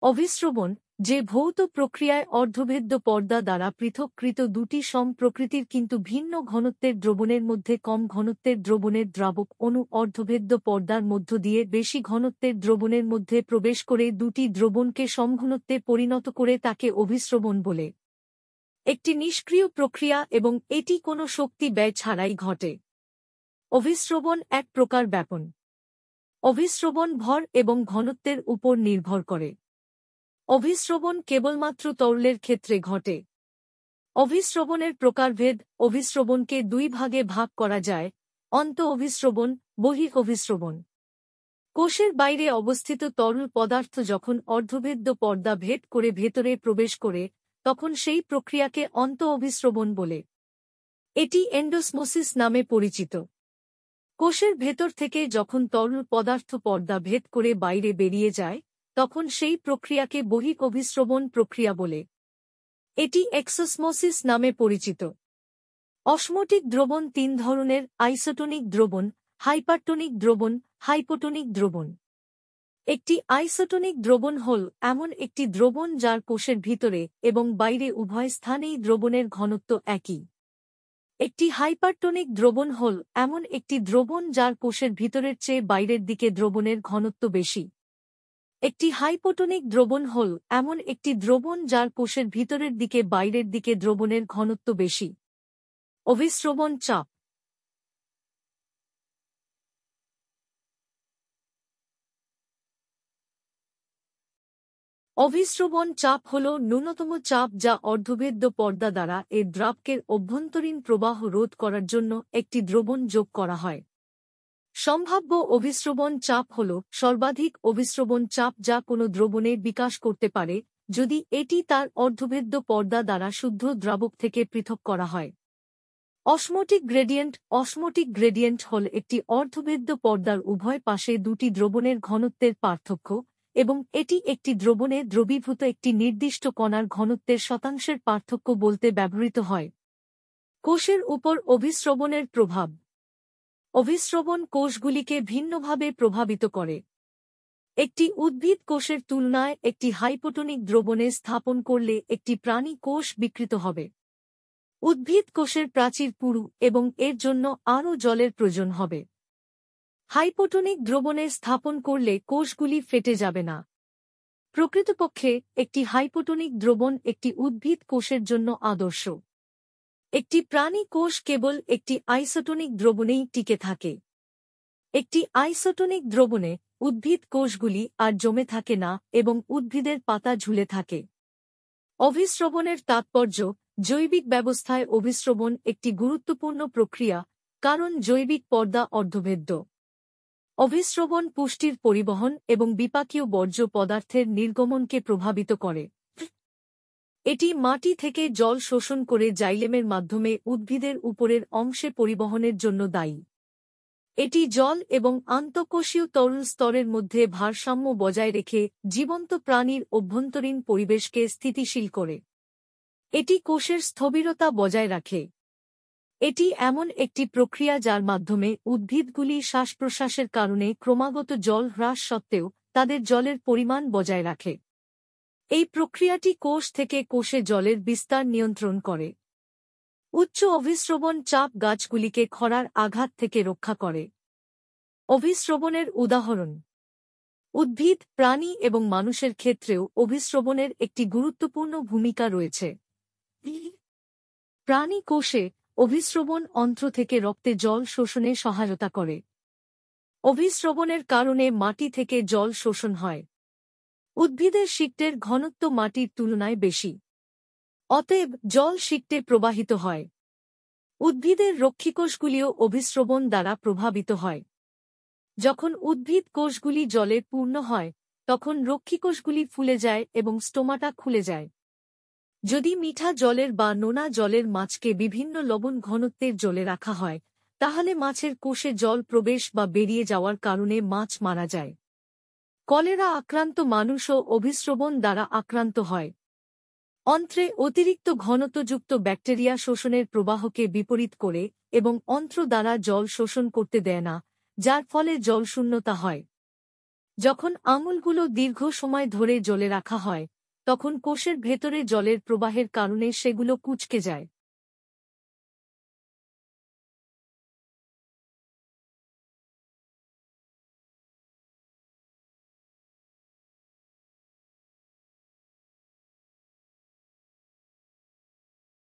অভিস্রবণ, যে ভৌত প্রক্রিয়ায় অর্ধভেদ্য পর্দা দ্বারা পৃথককৃত দুটি সম প্রকৃতির কিন্তু ভিন্ন ঘনত্বের দ্রবণের মধ্যে কম ঘনত্বের দ্রবণের দ্রাবক অণু অর্ধভেদ্য পর্দার মধ্য দিয়ে বেশি ঘনত্বের দ্রবণের মধ্যে প্রবেশ করে দুটি দ্রবণকে সমঘনত্বে পরিণত করে তাকে অভিস্রবণ বলে। একটি নিষ্ক্রিয় প্রক্রিয়া এবং এটি কোনো শক্তি ব্যয় ছাড়াই ঘটে। অভিস্রবণ এক প্রকার ব্যাপন। অভিস্রবণ ভর এবং ঘনত্বের উপর নির্ভর করে। অভিস্রবণ কেবলমাত্র তরলের ক্ষেত্রে ঘটে। অভিস্রবণের প্রকারভেদ। অভিস্রবণকে দুই ভাগে ভাগ করা যায়: অন্ত অভিস্রবণ, বহিঃ অভিস্রবণ। কোষের বাইরে অবস্থিত তরল পদার্থ যখন অর্ধভেদ্য পর্দা ভেদ করে ভেতরে প্রবেশ করে তখন সেই প্রক্রিয়াকে অন্ত অভিস্রবণ বলে। এটি এন্ডোসমোসিস নামে পরিচিত। কোষের ভেতর থেকে যখন তরল পদার্থ পর্দা ভেদ করে বাইরে বেরিয়ে যায় তখন সেই প্রক্রিয়াকে বহিঃ অভিস্রবণ প্রক্রিয়া বলে। এটি এক্সোসমোসিস নামে পরিচিত। অসমোটিক দ্রবণ তিন ধরনের: আইসোটোনিক দ্রবণ, হাইপারটোনিক দ্রবণ, হাইপোটোনিক দ্রবণ। একটি আইসোটোনিক দ্রবণ হল এমন একটি দ্রবণ যার কোষের ভিতরে এবং বাইরে উভয় স্থানেই দ্রবণের ঘনত্ব একই। একটি হাইপারটোনিক দ্রবণ হল এমন একটি দ্রবণ যার কোষের ভিতরের চেয়ে বাইরের দিকে দ্রবণের ঘনত্ব বেশি। একটি হাইপোটোনিক দ্রবণ হল এমন একটি দ্রবণ যার কোষের ভিতরের দিকে বাইরের দিকে দ্রবণের ঘনত্ব বেশি। অভিস্রবণ চাপ। অভিস্রবণ চাপ হল ন্যূনতম চাপ যা অর্ধভেদ্য পর্দা দ্বারা এর দ্রাবকের অভ্যন্তরীণ প্রবাহ রোধ করার জন্য একটি দ্রবণ যোগ করা হয়। সম্ভাব্য অভিস্রবণ চাপ হল সর্বাধিক অভিস্রবণ চাপ যা কোনো দ্রবণে বিকাশ করতে পারে যদি এটি তার অর্ধভেদ্য পর্দা দ্বারা শুদ্ধ দ্রাবক থেকে পৃথক করা হয়। Osmotic gradient. অসমোটিক গ্রেডিয়েন্ট হল একটি অর্ধভেদ্য পর্দার উভয় পাশে দুটি দ্রবণের ঘনত্বের পার্থক্য এবং এটি একটি দ্রবণে দ্রবীভূত একটি নির্দিষ্ট কণার ঘনত্বের শতাংশের পার্থক্য বলতে ব্যবহৃত হয়। কোষের উপর অভিস্রবণের প্রভাব। অভিস্রবণ কোষগুলিকে ভিন্নভাবে প্রভাবিত করে। একটি উদ্ভিদ কোষের তুলনায় একটি হাইপোটোনিক দ্রবণে স্থাপন করলে একটি প্রাণী কোষ বিকৃত হবে। উদ্ভিদ কোষের প্রাচীর পুরু এবং এর জন্য আরও জলের প্রয়োজন হবে। হাইপোটোনিক দ্রবণে স্থাপন করলে কোষগুলি ফেটে যাবে না। প্রকৃতপক্ষে একটি হাইপোটোনিক দ্রবণ একটি উদ্ভিদ কোষের জন্য আদর্শ। একটি প্রাণী কোষ কেবল একটি আইসোটোনিক দ্রবণেই টিকে থাকে। একটি আইসোটোনিক দ্রবণে উদ্ভিদ কোষগুলি আর জমে থাকে না এবং উদ্ভিদের পাতা ঝুলে থাকে। অভিস্রবণের তাৎপর্য। জৈবিক ব্যবস্থায় অভিস্রবণ একটি গুরুত্বপূর্ণ প্রক্রিয়া কারণ জৈবিক পর্দা অর্ধভেদ্য। অভিস্রবণ পুষ্টির পরিবহন এবং বিপাকীয় বর্জ্য পদার্থের নির্গমনকে প্রভাবিত করে। এটি মাটি থেকে জল শোষণ করে জাইলেমের মাধ্যমে উদ্ভিদের উপরের অংশে পরিবহনের জন্য দায়ী। এটি জল এবং আন্তঃকোষীয় তরল স্তরের মধ্যে ভারসাম্য বজায় রেখে জীবন্ত প্রাণীর অভ্যন্তরীণ পরিবেশকে স্থিতিশীল করে। এটি কোষের স্থবিরতা বজায় রাখে। এটি এমন একটি প্রক্রিয়া যার মাধ্যমে উদ্ভিদগুলি শ্বাসপ্রশ্বাসের কারণে ক্রমাগত জল হ্রাস সত্ত্বেও তাদের জলের পরিমাণ বজায় রাখে। এই প্রক্রিয়াটি কোষ থেকে কোষে জলের বিস্তার নিয়ন্ত্রণ করে। উচ্চ অভিস্রবণ চাপ গাছগুলিকে খরার আঘাত থেকে রক্ষা করে। অভিস্রবণের উদাহরণ। উদ্ভিদ, প্রাণী এবং মানুষের ক্ষেত্রেও অভিস্রবণের একটি গুরুত্বপূর্ণ ভূমিকা রয়েছে। প্রাণী কোষে অভিস্রবণ অন্ত্র থেকে রক্তে জল শোষণে সহায়তা করে। অভিস্রবণের কারণে মাটি থেকে জল শোষণ হয়। উদ্ভিদের শিকটের ঘনত্ব মাটির তুলনায় বেশি। অতএব জল শিকটে প্রবাহিত হয়। উদ্ভিদের রক্ষীকোষগুলিও অভিস্রবণ দ্বারা প্রভাবিত হয়। যখন উদ্ভিদ কোষগুলি জলে পূর্ণ হয় তখন রক্ষীকোষগুলি ফুলে যায় এবং স্টোমাটা খুলে যায়। যদি মিঠা জলের বা নোনা জলের মাছকে বিভিন্ন লবণ ঘনত্বের জলে রাখা হয় তাহলে মাছের কোষে জল প্রবেশ বা বেরিয়ে যাওয়ার কারণে মাছ মারা যায়। কলেরা আক্রান্ত মানুষও অভিস্রবণ দ্বারা আক্রান্ত হয়। অন্ত্রে অতিরিক্ত ঘনত্বযুক্ত ব্যাকটেরিয়া শোষণের প্রবাহকে বিপরীত করে এবং অন্ত্র দ্বারা জল শোষণ করতে দেয় না, যার ফলে জলশূন্যতা হয়। যখন আঙুলগুলো দীর্ঘ সময় ধরে জলে রাখা হয় তখন কোষের ভেতরে জলের প্রবাহের কারণে সেগুলো কুঁচকে যায়।